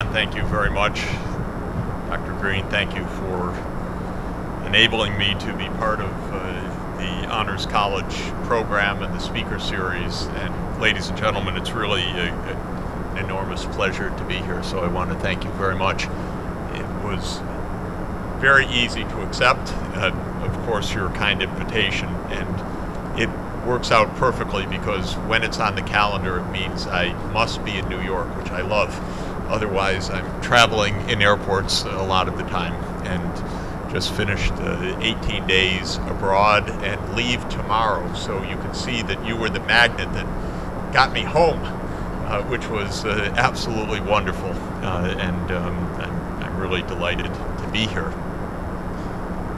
Thank you very much. Dr. Greene, thank you for enabling me to be part of the Honors College program and the speaker series. And ladies and gentlemen, it's really an enormous pleasure to be here, so I want to thank you very much. It was very easy to accept, of course, your kind invitation, and it works out perfectly because when it's on the calendar, it means I must be in New York, which I love. Otherwise, I'm traveling in airports a lot of the time, and just finished 18 days abroad and leave tomorrow. So you can see that you were the magnet that got me home, which was absolutely wonderful, and I'm really delighted to be here.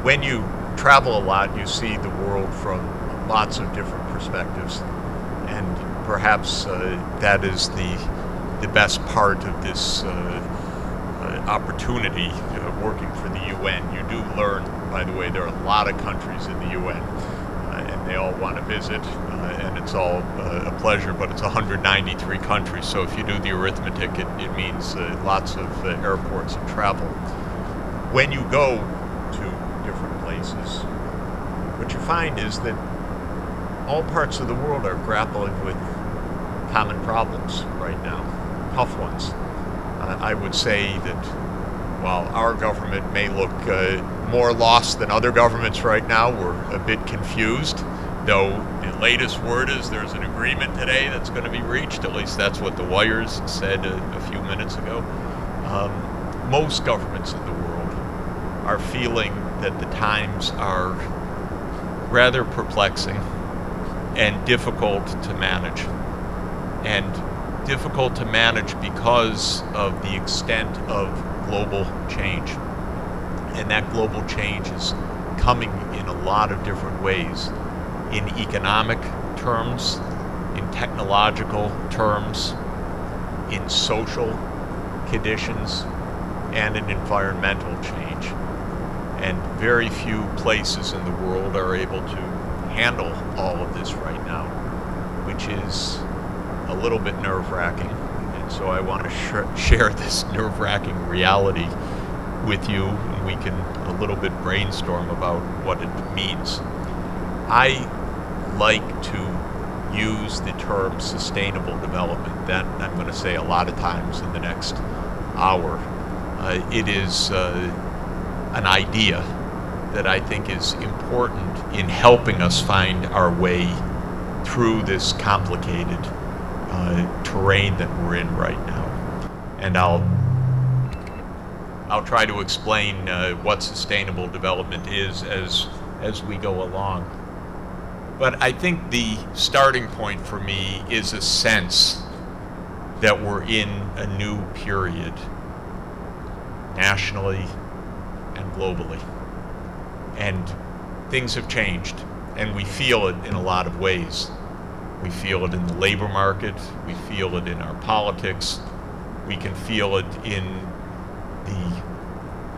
When you travel a lot, you see the world from lots of different perspectives, and perhaps that is the best part of this opportunity working for the UN. You do learn, by the way, there are a lot of countries in the UN, and they all want to visit, and it's all a pleasure, but it's 193 countries, so if you do the arithmetic, it means lots of airports and travel. When you go to different places, what you find is that all parts of the world are grappling with common problems right now, tough ones. I would say that while our government may look more lost than other governments right now, we're a bit confused, though the latest word is there's an agreement today that's going to be reached, at least that's what the wires said a few minutes ago. Most governments in the world are feeling that the times are rather perplexing and difficult to manage. And difficult to manage because of the extent of global change. And that global change is coming in a lot of different ways, in economic terms, in technological terms, in social conditions, and in environmental change. And very few places in the world are able to handle all of this right now, which is a little bit nerve-wracking, and so I want to share this nerve-wracking reality with you, and we can a little bit brainstorm about what it means. I like to use the term sustainable development. That I'm going to say a lot of times in the next hour. It is an idea that I think is important in helping us find our way through this complicated terrain that we're in right now. And I'll try to explain what sustainable development is as we go along. But I think the starting point for me is a sense that we're in a new period, nationally and globally. And things have changed, and we feel it in a lot of ways. We feel it in the labor market, we feel it in our politics, we can feel it in the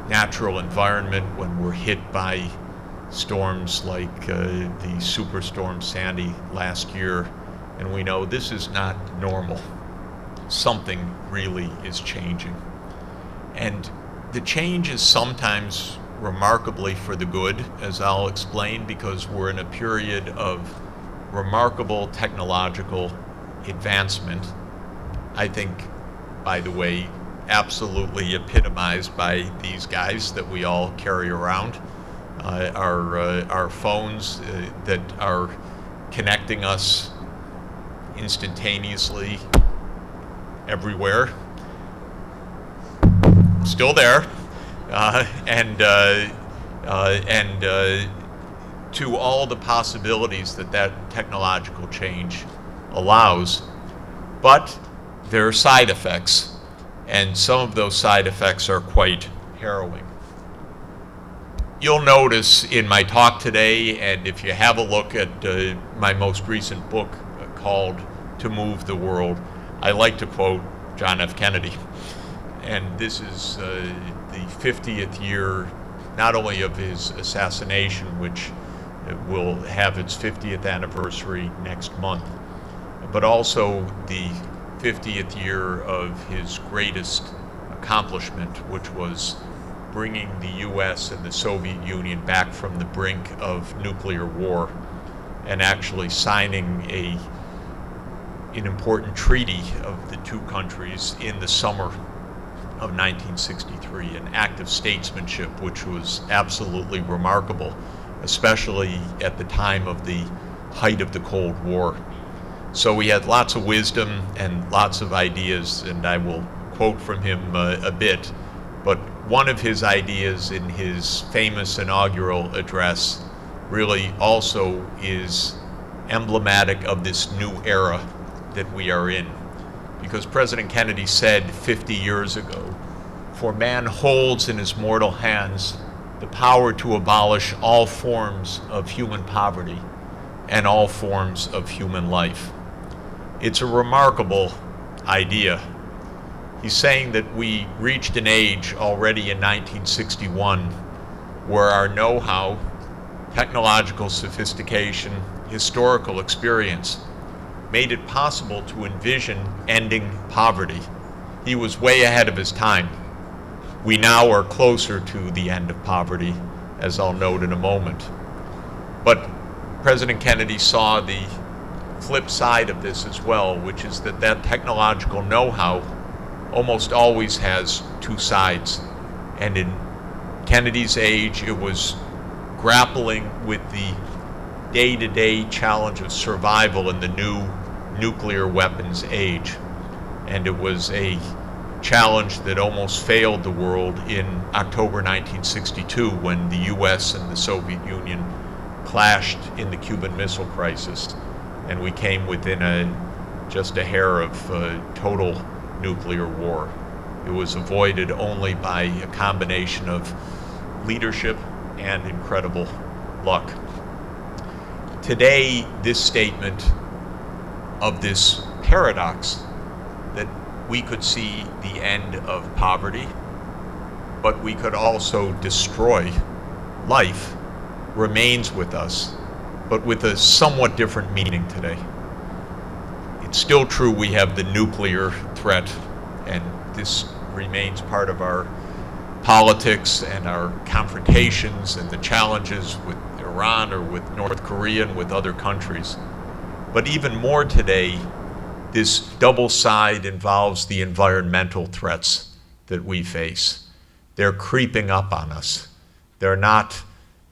natural environment when we're hit by storms like the Superstorm Sandy last year, and we know this is not normal. Something really is changing. And the change is sometimes remarkably for the good, as I'll explain, because we're in a period of remarkable technological advancement. I think, by the way, absolutely epitomized by these guys that we all carry around, our phones that are connecting us instantaneously everywhere, still there, and to all the possibilities that technological change allows. But there are side effects, and some of those side effects are quite harrowing. You'll notice in my talk today, and if you have a look at my most recent book called To Move the World, I like to quote John F. Kennedy. And this is the 50th year, not only of his assassination, which will have its 50th anniversary next month, but also the 50th year of his greatest accomplishment, which was bringing the U.S. and the Soviet Union back from the brink of nuclear war and actually signing an important treaty of the two countries in the summer of 1963, an act of statesmanship which was absolutely remarkable, especially at the time of the height of the Cold War. So we had lots of wisdom and lots of ideas, and I will quote from him a bit, but one of his ideas in his famous inaugural address really also is emblematic of this new era that we are in. Because President Kennedy said 50 years ago, "For man holds in his mortal hands the power to abolish all forms of human poverty and all forms of human life." It's a remarkable idea. He's saying that we reached an age already in 1961 where our know-how, technological sophistication, historical experience made it possible to envision ending poverty. He was way ahead of his time. We now are closer to the end of poverty, as I'll note in a moment. But President Kennedy saw the flip side of this as well, which is that technological know-how almost always has two sides. And in Kennedy's age, it was grappling with the day-to-day challenge of survival in the new nuclear weapons age. And it was a challenge that almost failed the world in October 1962 when the US and the Soviet Union clashed in the Cuban Missile Crisis. And we came within just a hair of total nuclear war. It was avoided only by a combination of leadership and incredible luck. Today, this statement of this paradox that we could see the end of poverty, but we could also destroy life, remains with us, but with a somewhat different meaning today. It's still true we have the nuclear threat, and this remains part of our politics and our confrontations and the challenges with Iran or with North Korea and with other countries. But even more today, this double side involves the environmental threats that we face. They're creeping up on us. They're not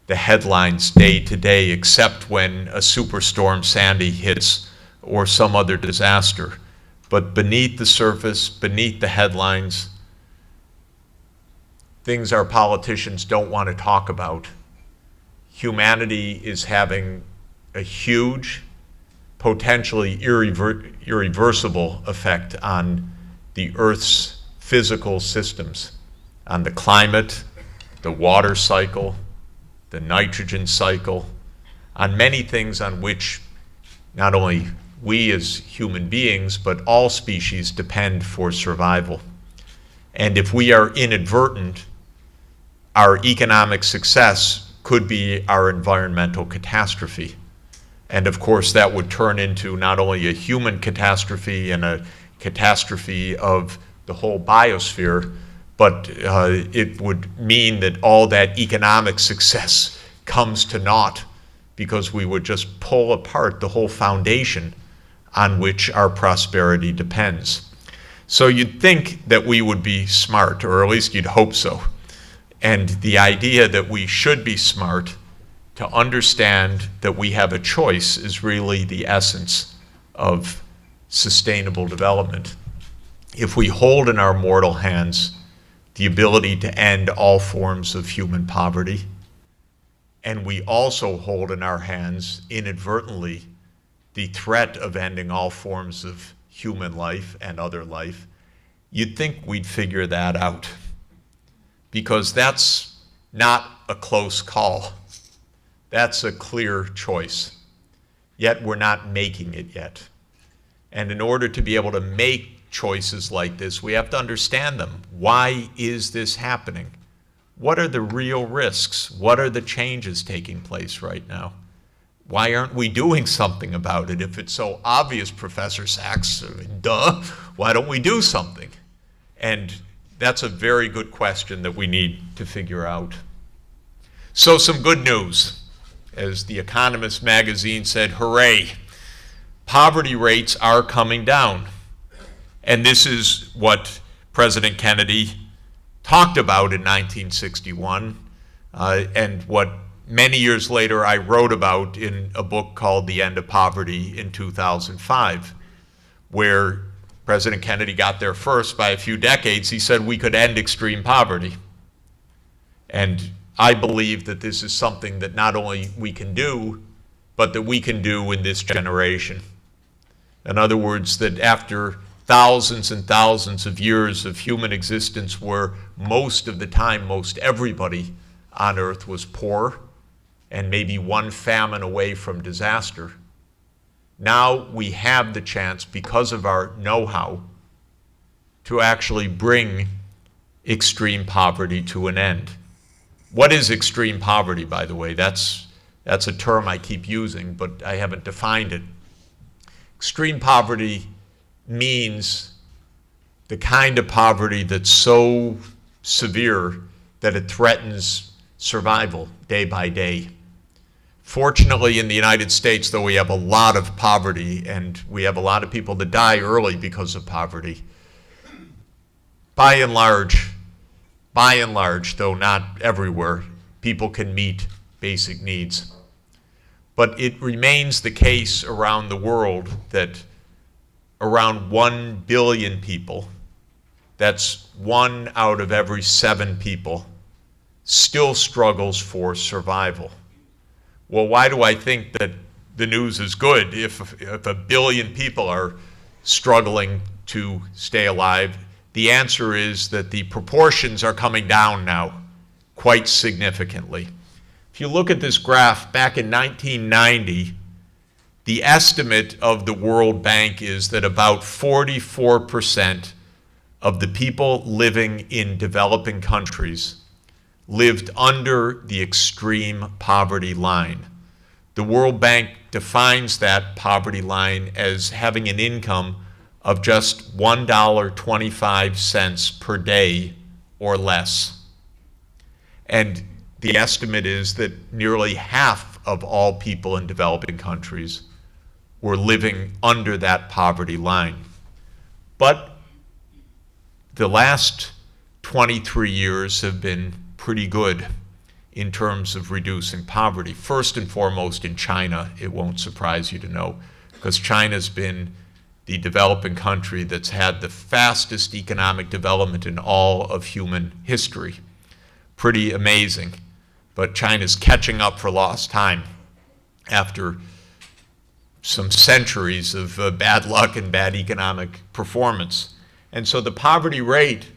the headlines day to day, except when a superstorm Sandy hits or some other disaster. But beneath the surface, beneath the headlines, things our politicians don't want to talk about, humanity is having a huge, potentially irreversible effect on the Earth's physical systems, on the climate, the water cycle, the nitrogen cycle, on many things on which not only we as human beings, but all species depend for survival. And if we are inadvertent, our economic success could be our environmental catastrophe. And of course, that would turn into not only a human catastrophe and a catastrophe of the whole biosphere, but it would mean that all that economic success comes to naught because we would just pull apart the whole foundation on which our prosperity depends. So you'd think that we would be smart, or at least you'd hope so. And the idea that we should be smart to understand that we have a choice is really the essence of sustainable development. If we hold in our mortal hands the ability to end all forms of human poverty, and we also hold in our hands inadvertently the threat of ending all forms of human life and other life, you'd think we'd figure that out. Because that's not a close call. That's a clear choice. Yet we're not making it yet. And in order to be able to make choices like this, we have to understand them. Why is this happening? What are the real risks? What are the changes taking place right now? Why aren't we doing something about it? If it's so obvious, Professor Sachs, duh, why don't we do something? And That's a very good question that we need to figure out. So some good news. As The Economist magazine said, hooray, poverty rates are coming down. And this is what President Kennedy talked about in 1961, and what many years later I wrote about in a book called The End of Poverty in 2005, where President Kennedy got there first by a few decades. He said we could end extreme poverty. And I believe that this is something that not only we can do, but that we can do in this generation. In other words, that after thousands and thousands of years of human existence where most of the time, most everybody on Earth was poor and maybe one famine away from disaster, now we have the chance, because of our know-how, to actually bring extreme poverty to an end. What is extreme poverty, by the way? That's a term I keep using, but I haven't defined it. Extreme poverty means the kind of poverty that's so severe that it threatens survival day by day. Fortunately, in the United States, though we have a lot of poverty and we have a lot of people that die early because of poverty, by and large, though not everywhere, people can meet basic needs. But it remains the case around the world that around 1 billion people, that's 1 out of every 7 people, still struggles for survival. Well, why do I think that the news is good if 1 billion people are struggling to stay alive? The answer is that the proportions are coming down now quite significantly. If you look at this graph, back in 1990, the estimate of the World Bank is that about 44% of the people living in developing countries lived under the extreme poverty line. The World Bank defines that poverty line as having an income of just $1.25 per day or less. And the estimate is that nearly half of all people in developing countries were living under that poverty line. But the last 23 years have been pretty good in terms of reducing poverty. First and foremost in China, it won't surprise you to know, because China's been the developing country that's had the fastest economic development in all of human history. Pretty amazing. But China's catching up for lost time after some centuries of bad luck and bad economic performance. And so the poverty rate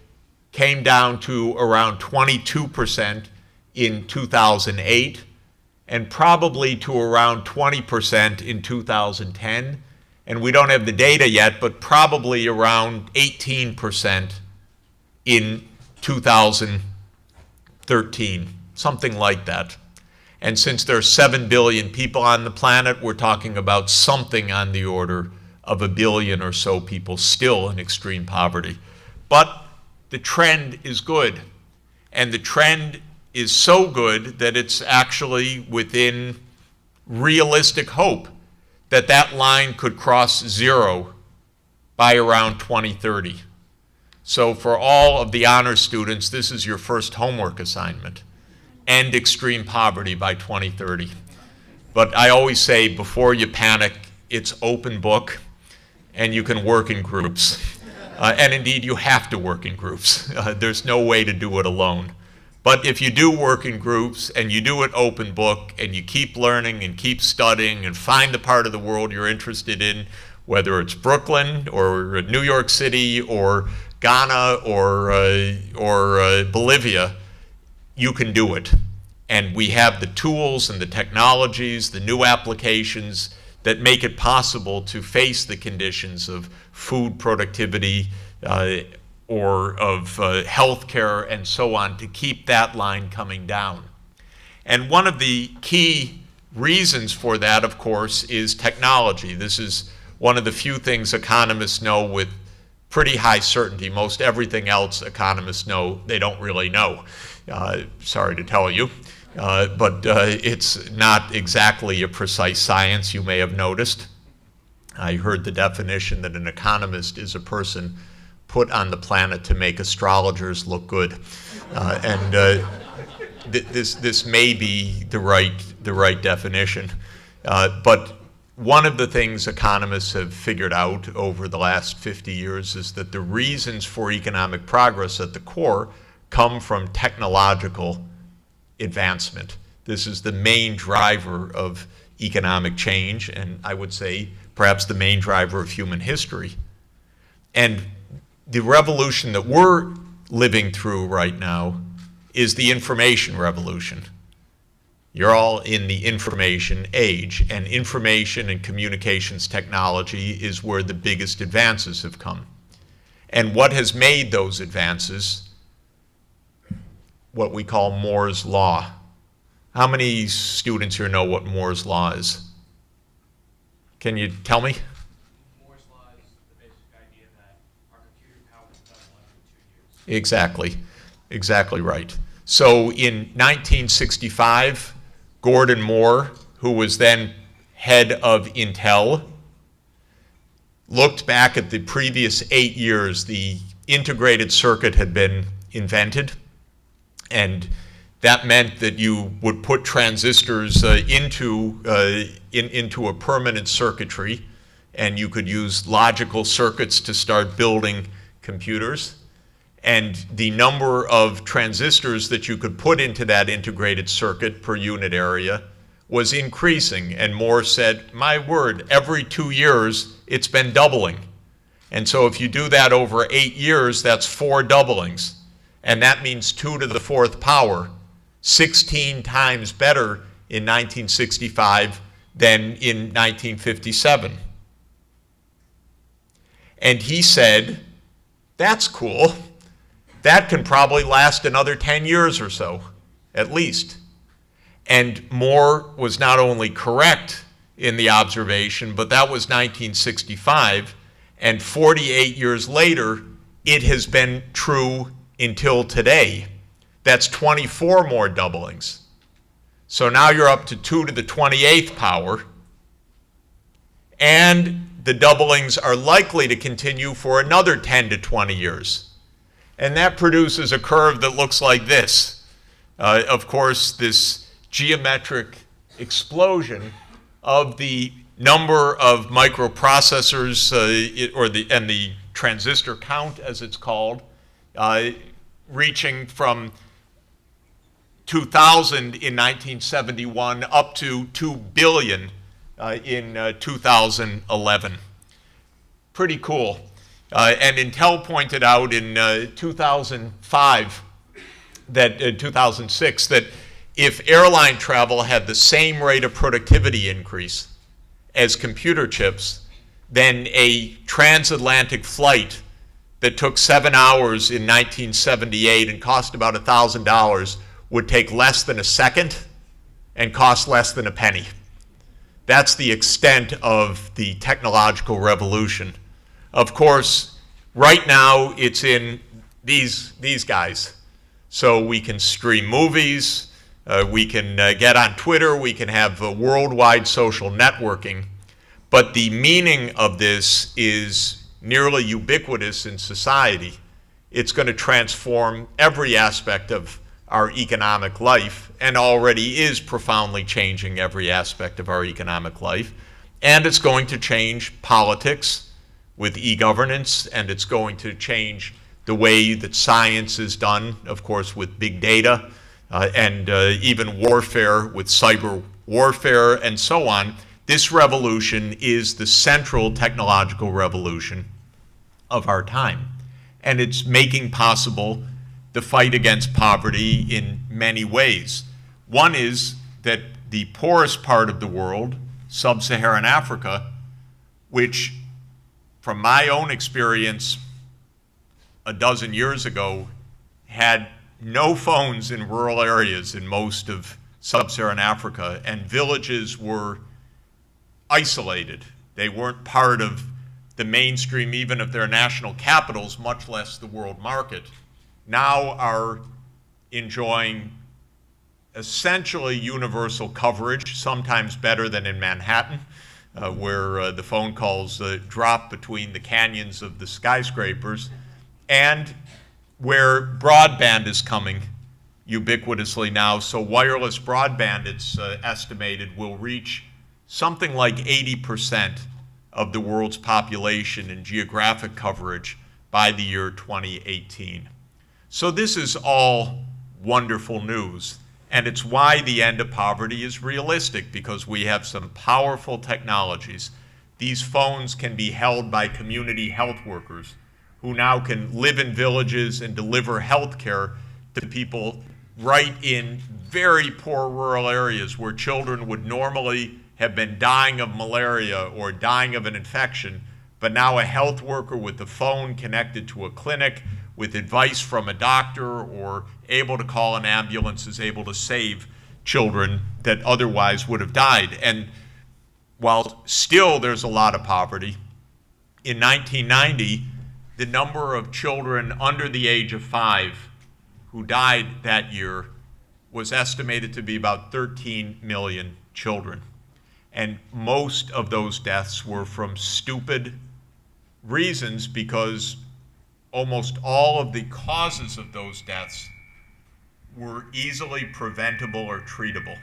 came down to around 22% in 2008 and probably to around 20% in 2010. And we don't have the data yet, but probably around 18% in 2013, something like that. And since there are 7 billion people on the planet, we're talking about something on the order of 1 billion or so people still in extreme poverty. But the trend is good. And the trend is so good that it's actually within realistic hope that that line could cross zero by around 2030. So for all of the honor students, this is your first homework assignment. End extreme poverty by 2030. But I always say, before you panic, it's open book, and you can work in groups. And indeed, you have to work in groups. There's no way to do it alone. But if you do work in groups, and you do it open book, and you keep learning and keep studying and find the part of the world you're interested in, whether it's Brooklyn or New York City or Ghana or Bolivia, you can do it. And we have the tools and the technologies, the new applications that make it possible to face the conditions of food productivity or of healthcare and so on, to keep that line coming down. And one of the key reasons for that, of course, is technology. This is one of the few things economists know with pretty high certainty. Most everything else economists know, they don't really know. Sorry to tell you. But it's not exactly a precise science, you may have noticed. I heard the definition that an economist is a person put on the planet to make astrologers look good. This may be the right definition. But one of the things economists have figured out over the last 50 years is that the reasons for economic progress at the core come from technological advancement. This is the main driver of economic change, and I would say perhaps the main driver of human history. And the revolution that we're living through right now is the information revolution. You're all in the information age, and information and communications technology is where the biggest advances have come. And what has made those advances? What we call Moore's Law. How many students here know what Moore's Law is? Can you tell me? Moore's Law is the basic idea that our computer power is double every 2 years. Exactly right. So in 1965, Gordon Moore, who was then head of Intel, looked back at the previous 8 years. The integrated circuit had been invented, and that meant that you would put transistors into a permanent circuitry, and you could use logical circuits to start building computers. And the number of transistors that you could put into that integrated circuit per unit area was increasing. And Moore said, my word, every 2 years it's been doubling. And so if you do that over 8 years, that's 4 doublings. And that means 2 to the 4th power, 16 times better in 1965 than in 1957. And he said, that's cool. That can probably last another 10 years or so, at least. And Moore was not only correct in the observation, but that was 1965. And 48 years later, it has been true until today. That's 24 more doublings. So now you're up to 2 to the 28th power. And the doublings are likely to continue for another 10 to 20 years. And that produces a curve that looks like this. Of course, this geometric explosion of the number of microprocessors and the transistor count, as it's called, reaching from 2000 in 1971 up to 2 billion in 2011. Pretty cool. And Intel pointed out in 2006 that if airline travel had the same rate of productivity increase as computer chips, then a transatlantic flight that took 7 hours in 1978 and cost about $1,000 would take less than a second and cost less than a penny. That's the extent of the technological revolution. Of course, right now it's in these guys. So we can stream movies, we can get on Twitter, we can have worldwide social networking. But the meaning of this is nearly ubiquitous in society. It's going to transform every aspect of our economic life, and already is profoundly changing every aspect of our economic life. And it's going to change politics with e-governance, and it's going to change the way that science is done, of course, with big data, and even warfare with cyber warfare and so on. This revolution is the central technological revolution of our time. And it's making possible the fight against poverty in many ways. One is that the poorest part of the world, sub-Saharan Africa, which from my own experience a dozen years ago had no phones in rural areas in most of sub-Saharan Africa, and villages were isolated. They weren't part of the mainstream, even of their national capitals, much less the world market, now are enjoying essentially universal coverage, sometimes better than in Manhattan, where the phone calls drop between the canyons of the skyscrapers, and where broadband is coming ubiquitously now. So wireless broadband, it's estimated, will reach something like 80% of the world's population in geographic coverage by the year 2018. So this is all wonderful news. And it's why the end of poverty is realistic, because we have some powerful technologies. These phones can be held by community health workers who now can live in villages and deliver health care to people right in very poor rural areas where children would normally have been dying of malaria or dying of an infection, but now a health worker with the phone connected to a clinic with advice from a doctor or able to call an ambulance is able to save children that otherwise would have died. And while still there's a lot of poverty, in 1990, the number of children under the age of 5 who died that year was estimated to be about 13 million children. And most of those deaths were from stupid reasons, because almost all of the causes of those deaths were easily preventable or treatable.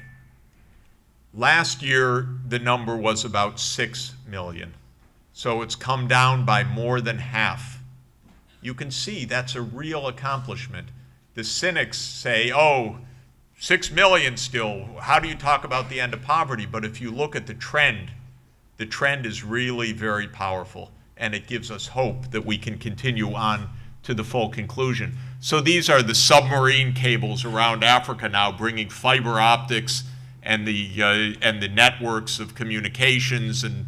Last year, the number was about 6 million. So it's come down by more than half. You can see that's a real accomplishment. The cynics say, oh, 6 million still, how do you talk about the end of poverty? But if you look at the trend is really very powerful, and it gives us hope that we can continue on to the full conclusion. So these are the submarine cables around Africa now, bringing fiber optics and the networks of communications and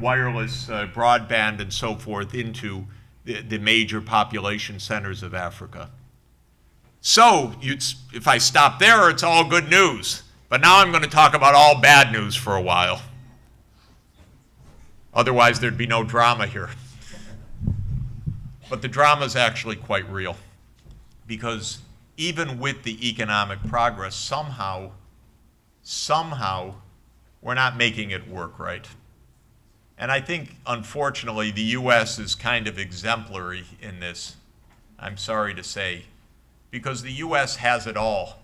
wireless broadband and so forth into the major population centers of Africa. So if I stop there, it's all good news. But now I'm going to talk about all bad news for a while. Otherwise, there'd be no drama here. But the drama is actually quite real, because even with the economic progress, somehow, we're not making it work right. And I think, unfortunately, the US is kind of exemplary in this, I'm sorry to say, because the US has it all.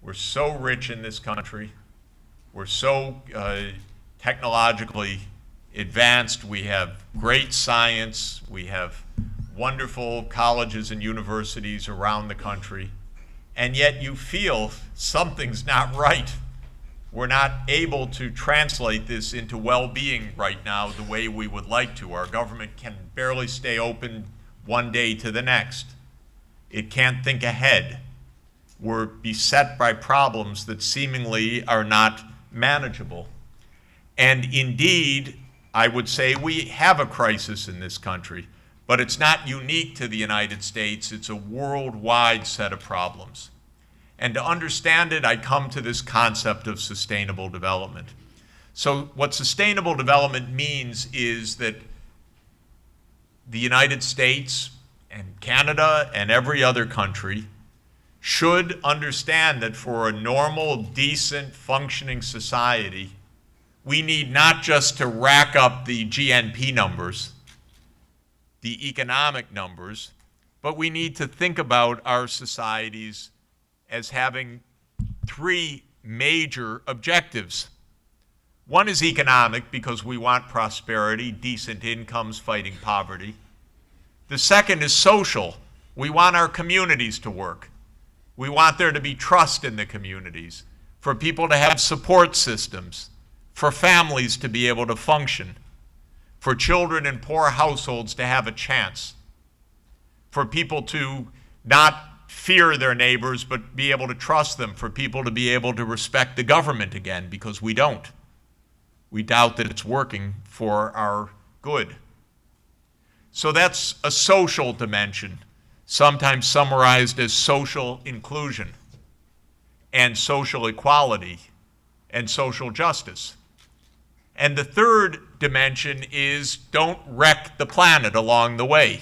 We're so rich in this country. We're so technologically advanced. We have great science. We have wonderful colleges and universities around the country. And yet you feel something's not right. We're not able to translate this into well-being right now the way we would like to. Our government can barely stay open one day to the next. It can't think ahead. We're beset by problems that seemingly are not manageable. And indeed, I would say we have a crisis in this country, but it's not unique to the United States. It's a worldwide set of problems. And to understand it, I come to this concept of sustainable development. So what sustainable development means is that the United States and Canada and every other country should understand that for a normal, decent, functioning society, we need not just to rack up the GNP numbers, the economic numbers, but we need to think about our societies as having 3 major objectives. One is economic, because we want prosperity, decent incomes, fighting poverty. The second is social. We want our communities to work. We want there to be trust in the communities, for people to have support systems, for families to be able to function, for children in poor households to have a chance, for people to not fear their neighbors but be able to trust them, for people to be able to respect the government again, because we don't. We doubt that it's working for our good. So that's a social dimension, sometimes summarized as social inclusion and social equality and social justice. And the third dimension is don't wreck the planet along the way.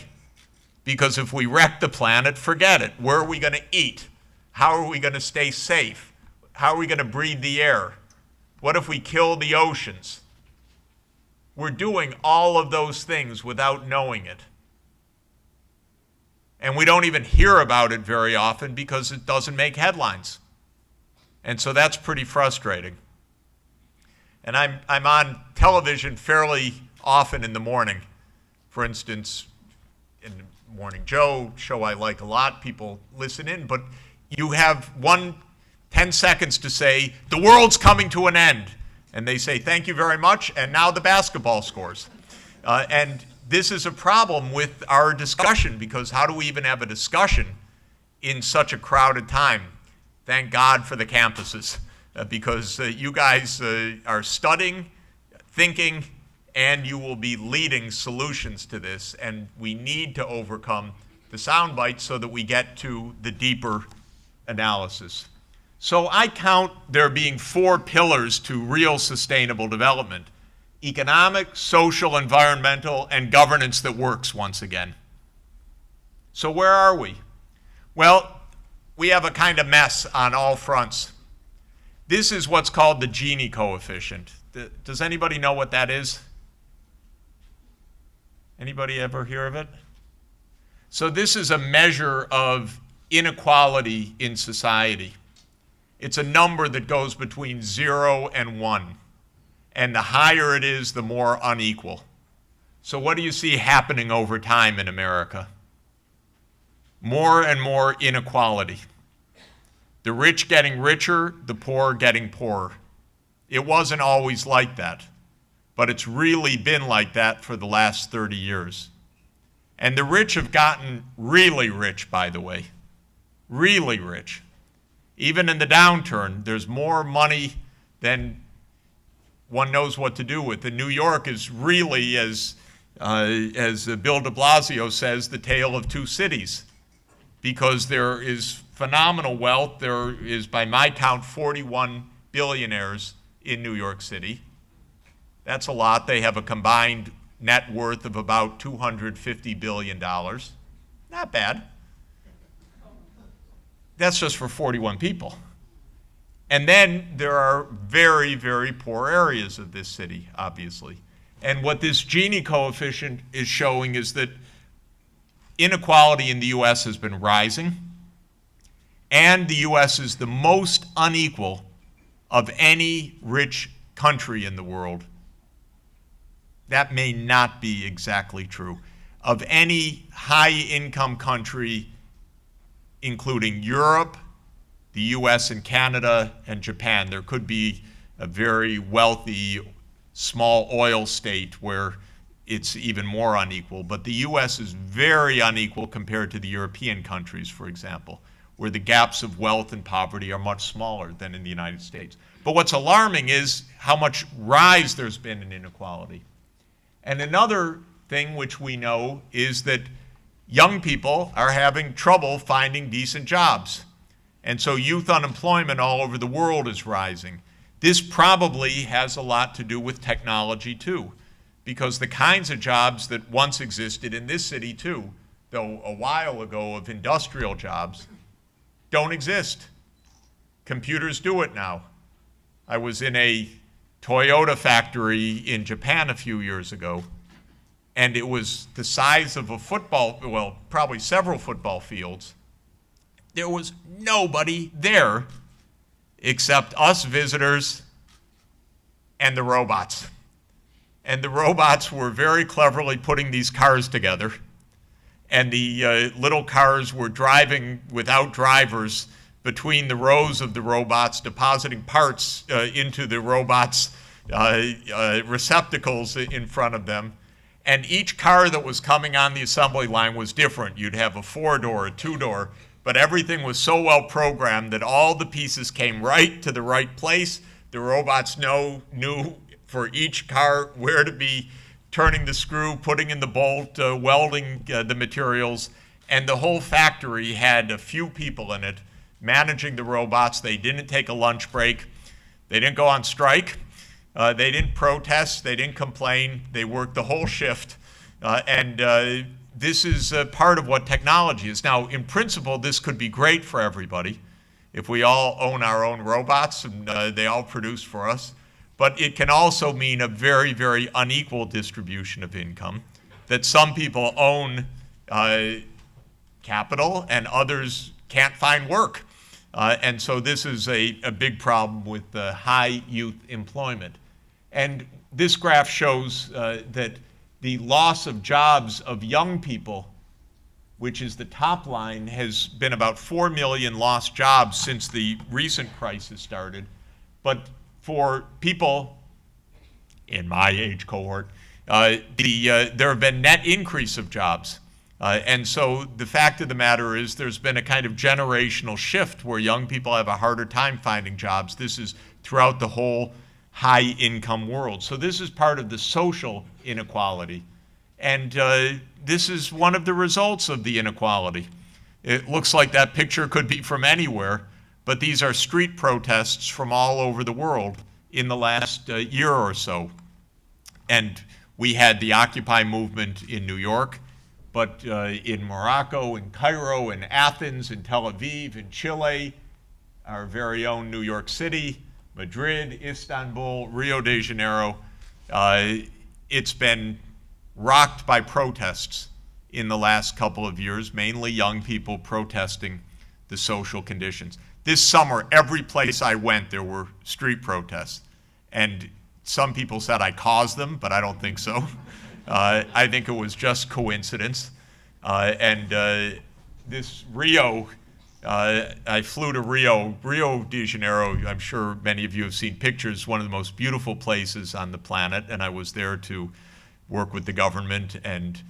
Because if we wreck the planet, forget it. Where are we going to eat? How are we going to stay safe? How are we going to breathe the air? What if we kill the oceans? We're doing all of those things without knowing it. And we don't even hear about it very often because it doesn't make headlines. And so that's pretty frustrating. And I'm on television fairly often in the morning. For instance, in the Morning Joe show I like a lot, people listen in, but you have 10 seconds to say, the world's coming to an end. And they say, thank you very much, and now the basketball scores. And this is a problem with our discussion, because how do we even have a discussion in such a crowded time? Thank God for the campuses, because you guys are studying, thinking, and you will be leading solutions to this. And we need to overcome the sound bites so that we get to the deeper analysis. So I count there being 4 pillars to real sustainable development: economic, social, environmental, and governance that works once again. So where are we? Well, we have a kind of mess on all fronts. This is what's called the Gini coefficient. Does anybody know what that is? Anybody ever hear of it? So this is a measure of inequality in society. It's a number that goes between 0 and 1. And the higher it is, the more unequal. So what do you see happening over time in America? More and more inequality. The rich getting richer, the poor getting poorer. It wasn't always like that, but it's really been like that for the last 30 years. And the rich have gotten really rich, by the way. Really rich. Even in the downturn, there's more money than one knows what to do with. And New York is really, as Bill de Blasio says, the tale of two cities, because there is phenomenal wealth. There is, by my count, 41 billionaires in New York City. That's a lot. They have a combined net worth of about $250 billion. Not bad. That's just for 41 people. And then there are very, very poor areas of this city, obviously. And what this Gini coefficient is showing is that inequality in the US has been rising, and the US is the most unequal of any rich country in the world. That may not be exactly true. Of any high-income country, including Europe, the US and Canada and Japan. There could be a very wealthy small oil state where it's even more unequal, but the US is very unequal compared to the European countries, for example, where the gaps of wealth and poverty are much smaller than in the United States. But what's alarming is how much rise there's been in inequality. And another thing which we know is that young people are having trouble finding decent jobs. And so youth unemployment all over the world is rising. This probably has a lot to do with technology too, because the kinds of jobs that once existed in this city too, though a while ago of industrial jobs, don't exist. Computers do it now. I was in a Toyota factory in Japan a few years ago, and it was the size of a football, well, probably several football fields. There was nobody there except us visitors and the robots. And the robots were very cleverly putting these cars together. And the little cars were driving without drivers between the rows of the robots, depositing parts into the robots' receptacles in front of them. And each car that was coming on the assembly line was different. You'd have a 4-door, a 2-door, but everything was so well programmed that all the pieces came right to the right place. The robots knew for each car where to be turning the screw, putting in the bolt, welding the materials, and the whole factory had a few people in it managing the robots. They didn't take a lunch break. They didn't go on strike. They didn't protest. They didn't complain. They worked the whole shift. This is part of what technology is. Now, in principle, this could be great for everybody if we all own our own robots and they all produce for us. But it can also mean a very, very unequal distribution of income, that some people own capital and others can't find work. And so this is a big problem with high youth employment. And this graph shows that the loss of jobs of young people, which is the top line, has been about 4 million lost jobs since the recent crisis started. But for people in my age cohort, there have been net increase of jobs. And so the fact of the matter is there's been a kind of generational shift where young people have a harder time finding jobs. This is throughout the whole high income world. So this is part of the social inequality. And this is one of the results of the inequality. It looks like that picture could be from anywhere, but these are street protests from all over the world in the last year or so. And we had the Occupy movement in New York, but in Morocco, in Cairo, in Athens, in Tel Aviv, in Chile, our very own New York City, Madrid, Istanbul, Rio de Janeiro, it's been rocked by protests in the last couple of years, mainly young people protesting the social conditions. This summer, every place I went, there were street protests. And some people said I caused them, but I don't think so. I think it was just coincidence. This Rio, I flew to Rio de Janeiro. I'm sure many of you have seen pictures, one of the most beautiful places on the planet, and I was there to work with the government, and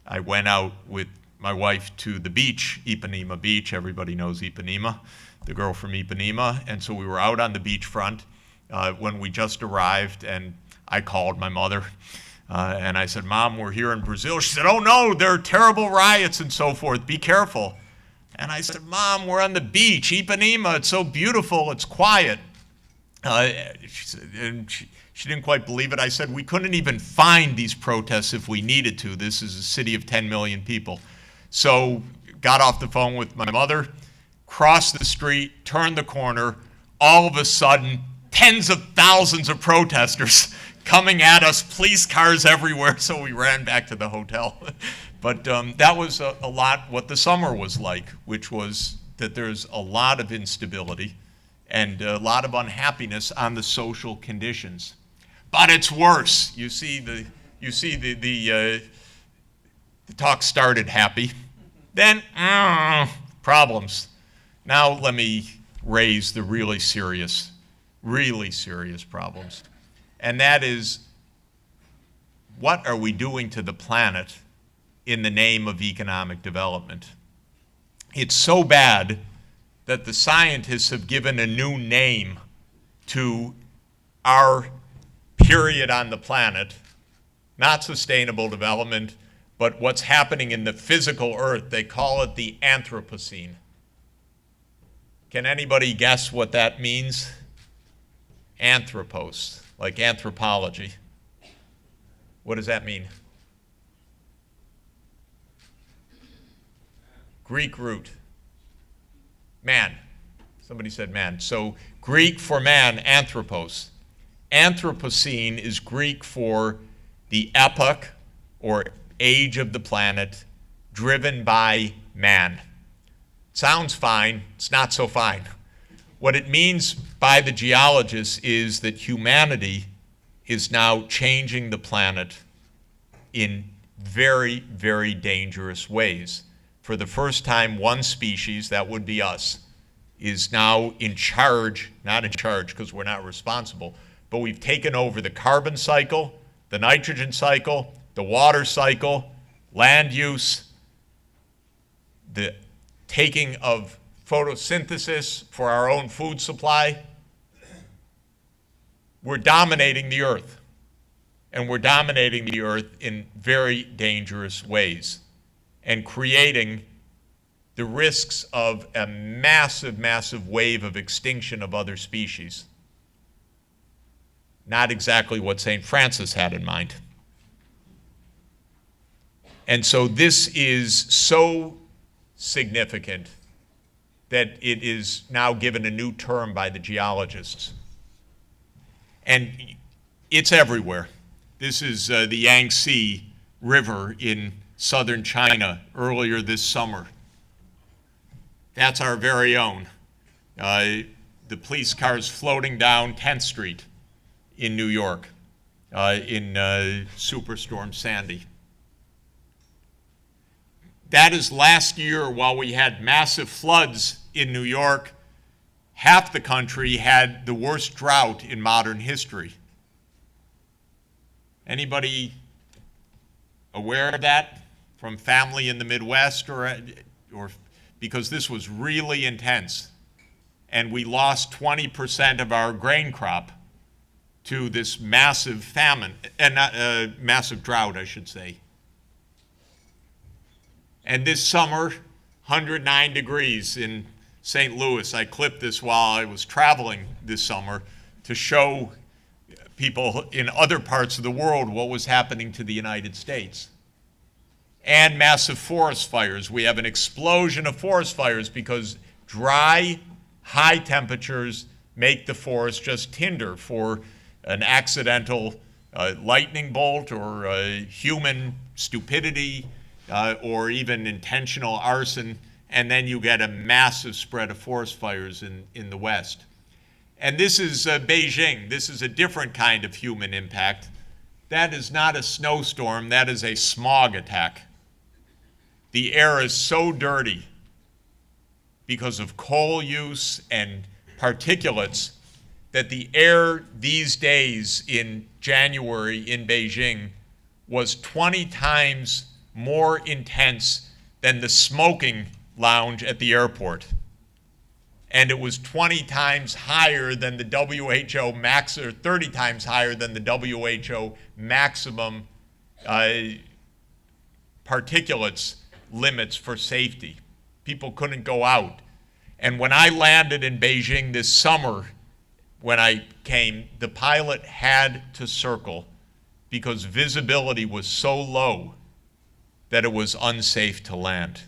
I went out with my wife to the beach, Ipanema Beach. Everybody knows Ipanema, the girl from Ipanema. And so we were out on the beachfront when we just arrived, and I called my mother. And I said, Mom, we're here in Brazil. She said, oh no, there are terrible riots and so forth. Be careful. And I said, Mom, we're on the beach, Ipanema. It's so beautiful. It's quiet. She said, and she didn't quite believe it. I said, we couldn't even find these protests if we needed to. This is a city of 10 million people. So got off the phone with my mother, crossed the street, turned the corner. All of a sudden, tens of thousands of protesters coming at us, police cars everywhere, so we ran back to the hotel. But that was a lot what the summer was like, which was that there's a lot of instability and a lot of unhappiness on the social conditions. But it's worse. You see the talk started happy, then problems. Now let me raise the really serious problems. And that is, what are we doing to the planet in the name of economic development? It's so bad that the scientists have given a new name to our period on the planet, not sustainable development, but what's happening in the physical earth. They call it the Anthropocene. Can anybody guess what that means? Anthropos, like anthropology. What does that mean? Greek root. Man. Somebody said man. So Greek for man, anthropos. Anthropocene is Greek for the epoch or age of the planet driven by man. Sounds fine. It's not so fine. What it means by the geologists is that humanity is now changing the planet in very, very dangerous ways. For the first time, one species, that would be us, is now in charge, not in charge because we're not responsible, but we've taken over the carbon cycle, the nitrogen cycle, the water cycle, land use, the taking of photosynthesis for our own food supply. We're dominating the earth, and we're dominating the earth in very dangerous ways and creating the risks of a massive, massive wave of extinction of other species. not exactly what St. Francis had in mind. And so this is so significant that it is now given a new term by the geologists. And it's everywhere. This is the Yangtze River in southern China earlier this summer. That's our very own. The police cars floating down 10th Street in New York in Superstorm Sandy. That is last year, while we had massive floods in New York, half the country had the worst drought in modern history. Anybody aware of that from family in the Midwest or because this was really intense? And we lost 20% of our grain crop to this massive famine, and massive drought, I should say. And this summer, 109 degrees in St. Louis. I clipped this while I was traveling this summer to show people in other parts of the world what was happening to the United States. And massive forest fires. We have an explosion of forest fires because dry, high temperatures make the forest just tinder for an accidental lightning bolt or human stupidity or even intentional arson, and then you get a massive spread of forest fires in the West. And this is Beijing. This is a different kind of human impact. That is not a snowstorm, that is a smog attack. The air is so dirty because of coal use and particulates that the air these days in January in Beijing was 20 times more intense than the smoking lounge at the airport. And it was 20 times higher than the WHO max, or 30 times higher than the WHO maximum particulates limits for safety. People couldn't go out. And when I landed in Beijing this summer, when I came, the pilot had to circle because visibility was so low that it was unsafe to land.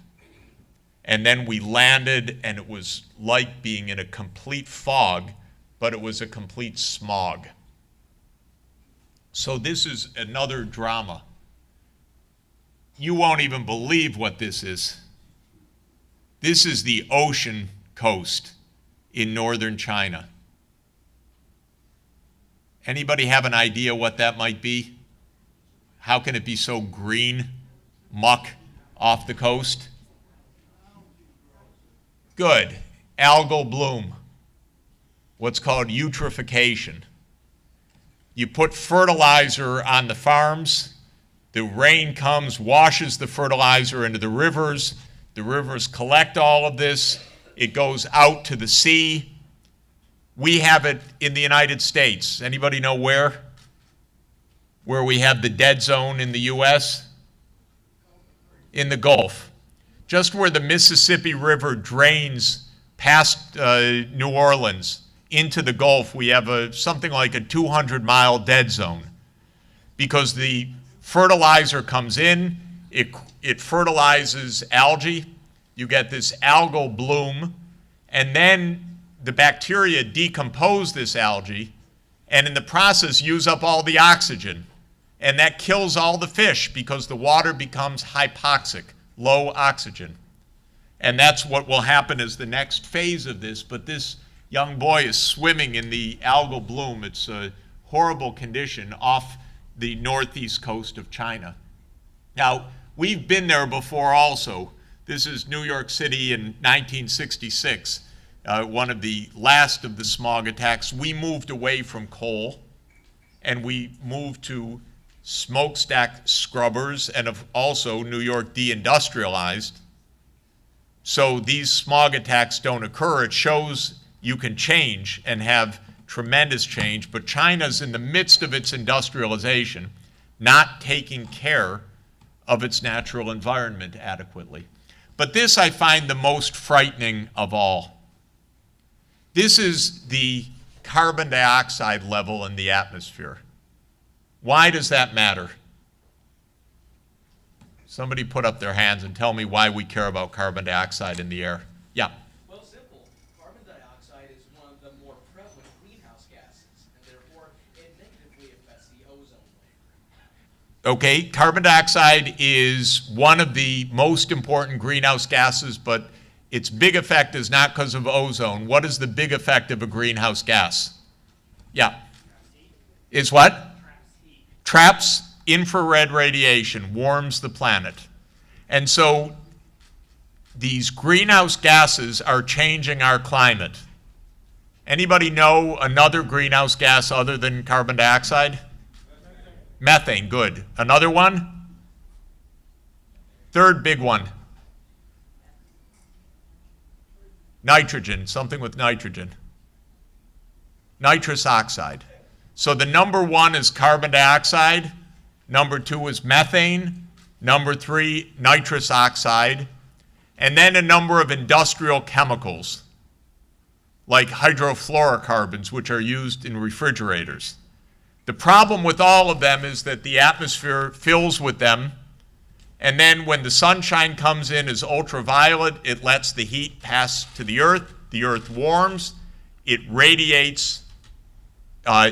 And then we landed, and it was like being in a complete fog, but it was a complete smog. So this is another drama. You won't even believe what this is. This is the ocean coast in northern China. Anybody have an idea what that might be? How can it be so green, muck off the coast? Good. Algal bloom. What's called eutrophication. You put fertilizer on the farms, the rain comes, washes the fertilizer into the rivers collect all of this, it goes out to the sea. We have it in the United States. Anybody know where? Where we have the dead zone in the US? In the Gulf. Just where the Mississippi River drains past New Orleans into the Gulf, we have something like a 200-mile dead zone. Because the fertilizer comes in, it fertilizes algae, you get this algal bloom, and then the bacteria decompose this algae, and in the process use up all the oxygen. And that kills all the fish because the water becomes hypoxic, low oxygen. And that's what will happen as the next phase of this, but this young boy is swimming in the algal bloom. It's a horrible condition off the northeast coast of China. Now, we've been there before also. This is New York City in 1966, one of the last of the smog attacks. We moved away from coal, and we moved to smokestack scrubbers, and also New York deindustrialized. So these smog attacks don't occur. It shows you can change and have tremendous change, but China's in the midst of its industrialization, not taking care of its natural environment adequately. But this I find the most frightening of all. This is the carbon dioxide level in the atmosphere. Why does that matter? Somebody put up their hands and tell me why we care about carbon dioxide in the air. Yeah. Well, simple. Carbon dioxide is one of the more prevalent greenhouse gases, and therefore it negatively affects the ozone layer. Okay, carbon dioxide is one of the most important greenhouse gases, but its big effect is not because of ozone. What is the big effect of a greenhouse gas? Yeah. Is what? Traps infrared radiation, warms the planet. And so these greenhouse gases are changing our climate. Anybody know another greenhouse gas other than carbon dioxide? Methane, good. Another one? Third big one. Nitrogen, something with nitrogen. Nitrous oxide. So the number one is carbon dioxide. Number two is methane. Number three, nitrous oxide. And then a number of industrial chemicals, like hydrofluorocarbons, which are used in refrigerators. The problem with all of them is that the atmosphere fills with them, and then when the sunshine comes in as ultraviolet, it lets the heat pass to the earth warms, it radiates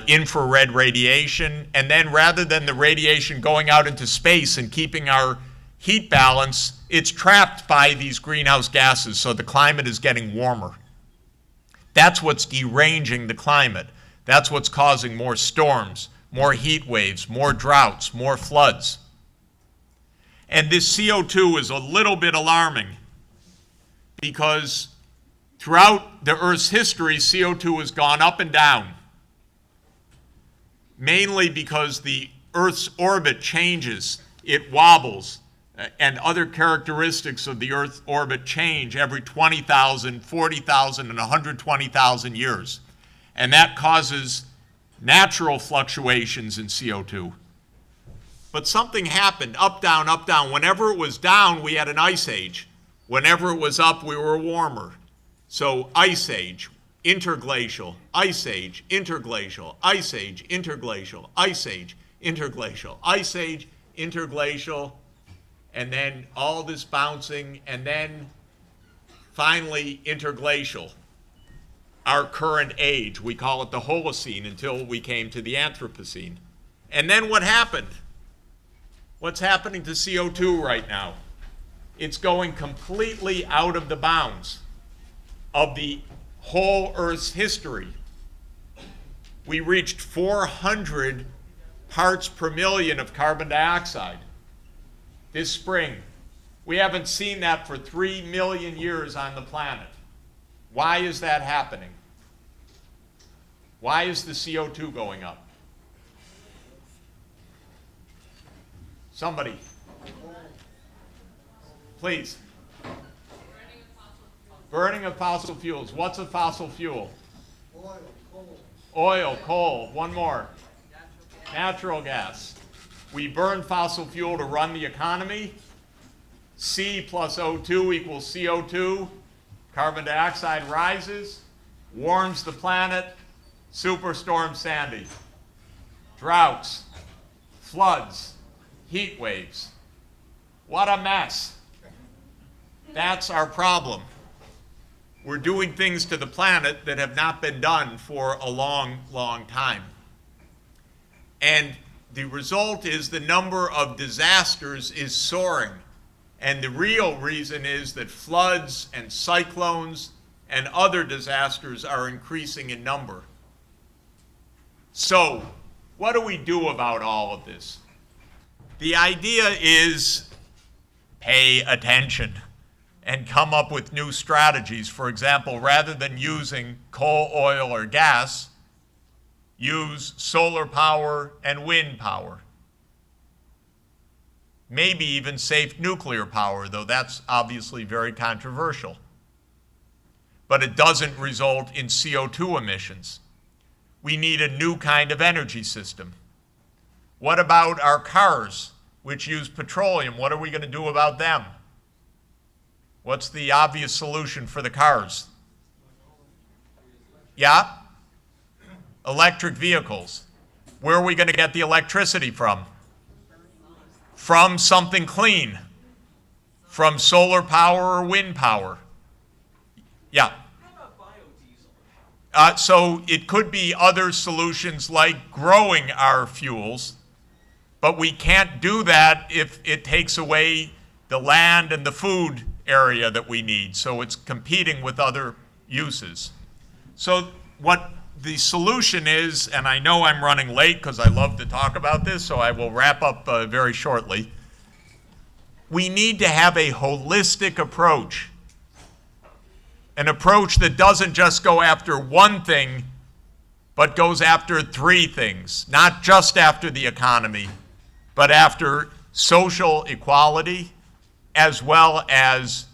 infrared radiation, and then rather than the radiation going out into space and keeping our heat balance, it's trapped by these greenhouse gases, so the climate is getting warmer. That's what's deranging the climate. That's what's causing more storms, more heat waves, more droughts, more floods. And this CO2 is a little bit alarming because throughout the Earth's history, CO2 has gone up and down, mainly because the Earth's orbit changes, it wobbles, and other characteristics of the Earth's orbit change every 20,000, 40,000, and 120,000 years. And that causes natural fluctuations in CO2. But something happened, up, down, up, down. Whenever it was down, we had an ice age. Whenever it was up, we were warmer. So ice age, interglacial, ice age, interglacial, ice age, interglacial, ice age, interglacial, ice age, interglacial, and then all this bouncing, and then finally interglacial. Our current age, we call it the Holocene until we came to the Anthropocene. And then what happened? What's happening to CO2 right now? It's going completely out of the bounds of the whole Earth's history. We reached 400 parts per million of carbon dioxide this spring. We haven't seen that for 3 million years on the planet. Why is that happening? Why is the CO2 going up? Somebody. Please. Burning of fossil fuels. What's a fossil fuel? Oil, coal. Oil, coal. One more. Natural gas. We burn fossil fuel to run the economy. C plus O2 equals CO2. Carbon dioxide rises, warms the planet. Superstorm Sandy. Droughts, floods, heat waves. What a mess. That's our problem. We're doing things to the planet that have not been done for a long, long time. And the result is the number of disasters is soaring. And the real reason is that floods and cyclones and other disasters are increasing in number. So, what do we do about all of this? The idea is pay attention and come up with new strategies. For example, rather than using coal, oil, or gas, use solar power and wind power. Maybe even safe nuclear power, though that's obviously very controversial. But it doesn't result in CO2 emissions. We need a new kind of energy system. What about our cars, which use petroleum? What are we going to do about them? What's the obvious solution for the cars? Yeah? Electric vehicles. Where are we going to get the electricity from? From something clean. From solar power or wind power. Yeah. How about biodiesel? So it could be other solutions like growing our fuels, but we can't do that if it takes away the land and the food area that we need. So it's competing with other uses. So what the solution is, and I know I'm running late because I love to talk about this, so I will wrap up very shortly. We need to have a holistic approach, an approach that doesn't just go after one thing, but goes after three things, not just after the economy, but after social equality as well as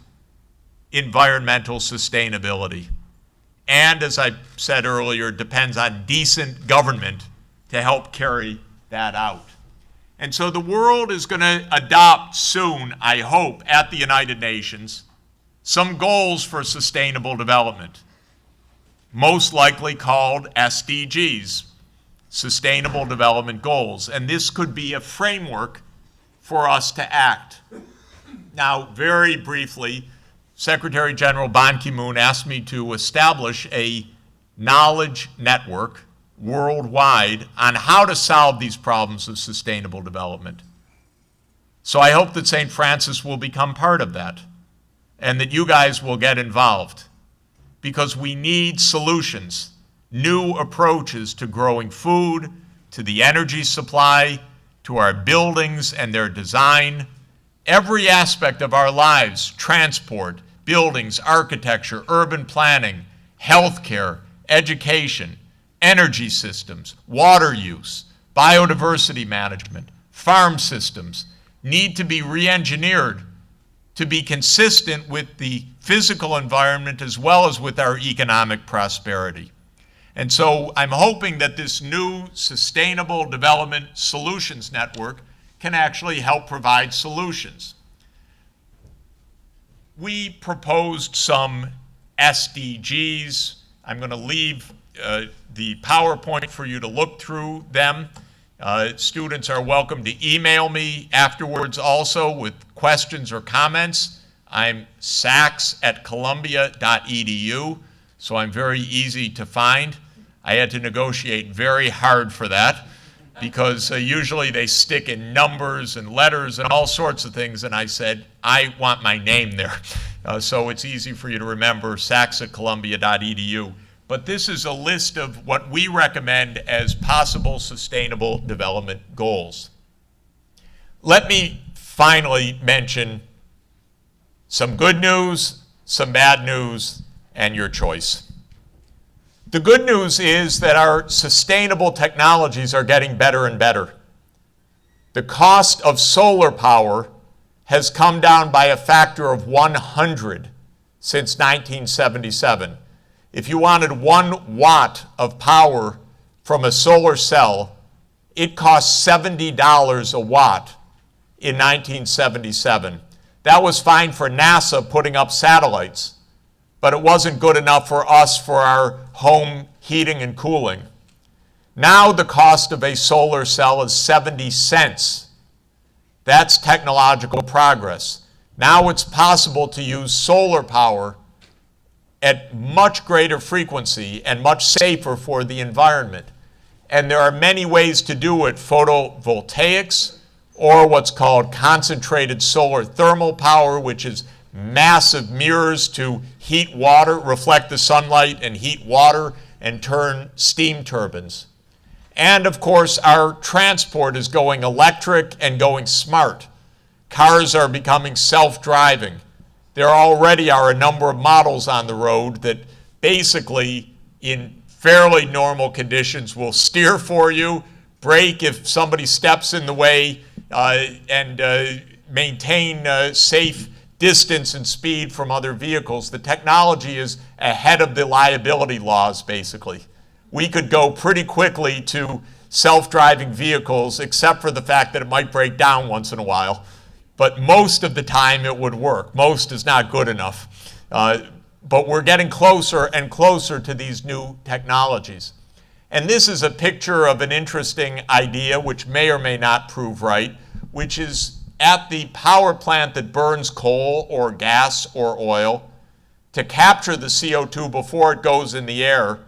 environmental sustainability. And as I said earlier, depends on decent government to help carry that out. And so the world is going to adopt soon, I hope, at the United Nations, some goals for sustainable development, most likely called SDGs, Sustainable Development Goals. And this could be a framework for us to act. Now, very briefly, Secretary General Ban Ki-moon asked me to establish a knowledge network worldwide on how to solve these problems of sustainable development. So I hope that St. Francis will become part of that and that you guys will get involved because we need solutions, new approaches to growing food, to the energy supply, to our buildings and their design, every aspect of our lives, transport, buildings, architecture, urban planning, healthcare, education, energy systems, water use, biodiversity management, farm systems need to be re-engineered to be consistent with the physical environment as well as with our economic prosperity. And so I'm hoping that this new Sustainable Development Solutions Network can actually help provide solutions. We proposed some SDGs. I'm going to leave the PowerPoint for you to look through them. Students are welcome to email me afterwards also with questions or comments. I'm Sachs@columbia.edu, so I'm very easy to find. I had to negotiate very hard for that because usually they stick in numbers and letters and all sorts of things, and I said, I want my name there. So it's easy for you to remember, Sachs@columbia.edu. But this is a list of what we recommend as possible sustainable development goals. Let me finally mention some good news, some bad news, and your choice. The good news is that our sustainable technologies are getting better and better. The cost of solar power has come down by a factor of 100 since 1977. If you wanted 1 watt of power from a solar cell, it cost $70 a watt in 1977. That was fine for NASA putting up satellites, but it wasn't good enough for us for our home heating and cooling. Now the cost of a solar cell is 70 cents. That's technological progress. Now it's possible to use solar power at much greater frequency and much safer for the environment. And there are many ways to do it: photovoltaics, or what's called concentrated solar thermal power, which is massive mirrors to heat water, reflect the sunlight and heat water and turn steam turbines. And of course, our transport is going electric and going smart. Cars are becoming self-driving. There already are a number of models on the road that basically, in fairly normal conditions, will steer for you, brake if somebody steps in the way, and maintain safe distance and speed from other vehicles. The technology is ahead of the liability laws, basically. We could go pretty quickly to self-driving vehicles, except for the fact that it might break down once in a while. But most of the time it would work. Most is not good enough. But we're getting closer and closer to these new technologies. And this is a picture of an interesting idea which may or may not prove right, which is at the power plant that burns coal or gas or oil to capture the CO2 before it goes in the air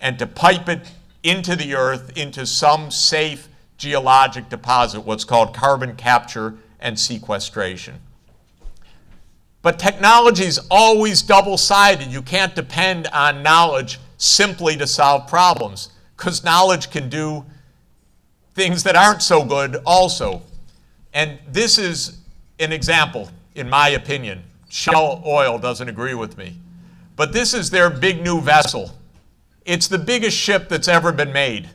and to pipe it into the earth into some safe geologic deposit, what's called carbon capture and sequestration. But technology is always double-sided. You can't depend on knowledge simply to solve problems, because knowledge can do things that aren't so good also. And this is an example, in my opinion. Shell Oil doesn't agree with me. But this is their big new vessel. It's the biggest ship that's ever been made.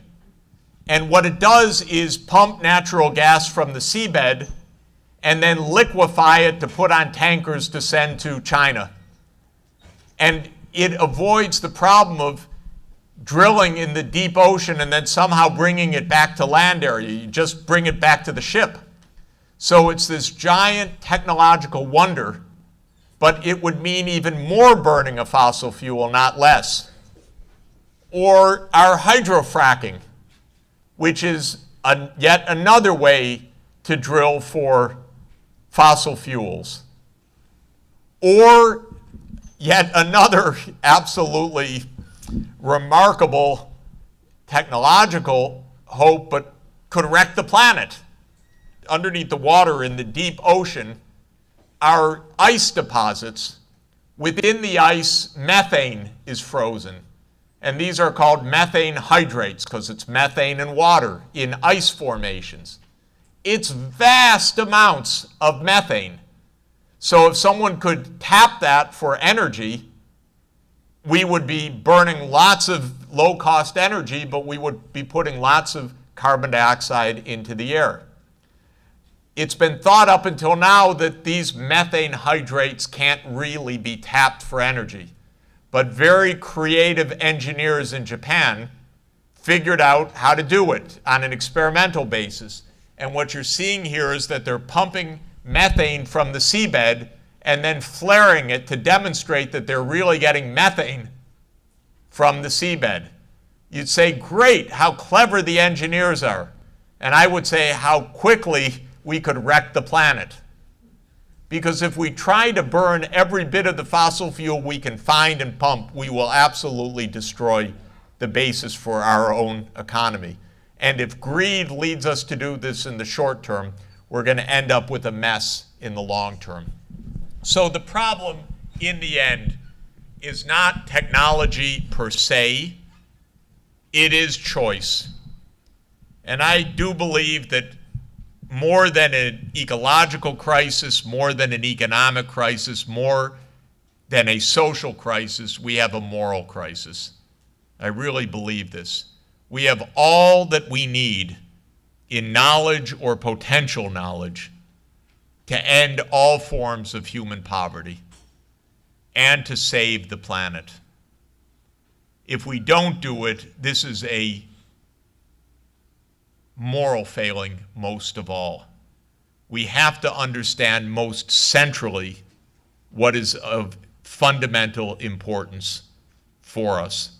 And what it does is pump natural gas from the seabed and then liquefy it to put on tankers to send to China. And it avoids the problem of drilling in the deep ocean and then somehow bringing it back to land area. You just bring it back to the ship. So it's this giant technological wonder, but it would mean even more burning of fossil fuel, not less. Or our hydrofracking, which is yet another way to drill for fossil fuels. Or yet another absolutely remarkable technological hope, but could wreck the planet. Underneath the water in the deep ocean are ice deposits. Within the ice, methane is frozen. And these are called methane hydrates because it's methane and water in ice formations. It's vast amounts of methane. So if someone could tap that for energy, we would be burning lots of low-cost energy, but we would be putting lots of carbon dioxide into the air. It's been thought up until now that these methane hydrates can't really be tapped for energy. But very creative engineers in Japan figured out how to do it on an experimental basis. And what you're seeing here is that they're pumping methane from the seabed and then flaring it to demonstrate that they're really getting methane from the seabed. You'd say, great, how clever the engineers are. And I would say how quickly we could wreck the planet. Because if we try to burn every bit of the fossil fuel we can find and pump, we will absolutely destroy the basis for our own economy. And if greed leads us to do this in the short term, we're going to end up with a mess in the long term. So the problem in the end is not technology per se, it is choice. And I do believe that more than an ecological crisis, more than an economic crisis, more than a social crisis, we have a moral crisis. I really believe this. We have all that we need in knowledge or potential knowledge to end all forms of human poverty and to save the planet. If we don't do it, this is a moral failing most of all. We have to understand most centrally what is of fundamental importance for us.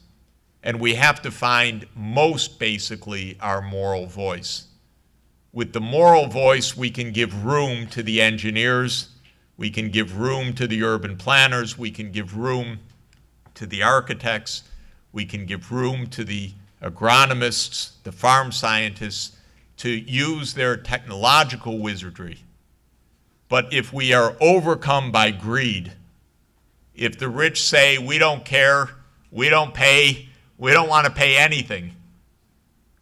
And we have to find most basically our moral voice. With the moral voice, we can give room to the engineers, we can give room to the urban planners, we can give room to the architects, we can give room to the agronomists, the farm scientists, to use their technological wizardry. But if we are overcome by greed, if the rich say, we don't care, we don't pay, we don't want to pay anything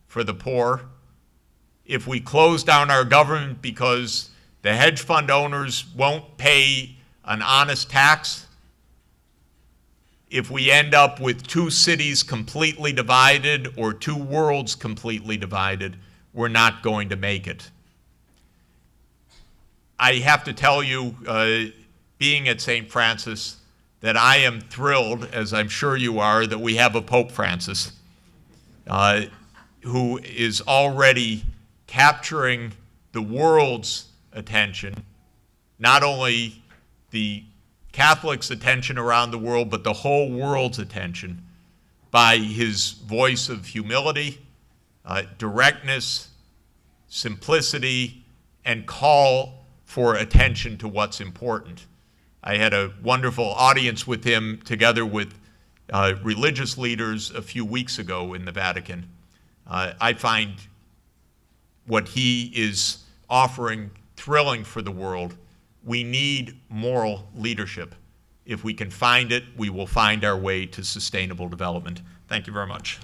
for the poor, if we close down our government because the hedge fund owners won't pay an honest tax, if we end up with two cities completely divided or two worlds completely divided, we're not going to make it. I have to tell you, being at St. Francis, that I am thrilled, as I'm sure you are, that we have a Pope Francis who is already capturing the world's attention, not only the Catholics' attention around the world, but the whole world's attention, by his voice of humility, directness, simplicity, and call for attention to what's important. I had a wonderful audience with him together with religious leaders a few weeks ago in the Vatican. I find what he is offering thrilling for the world. We need moral leadership. If we can find it, we will find our way to sustainable development. Thank you very much.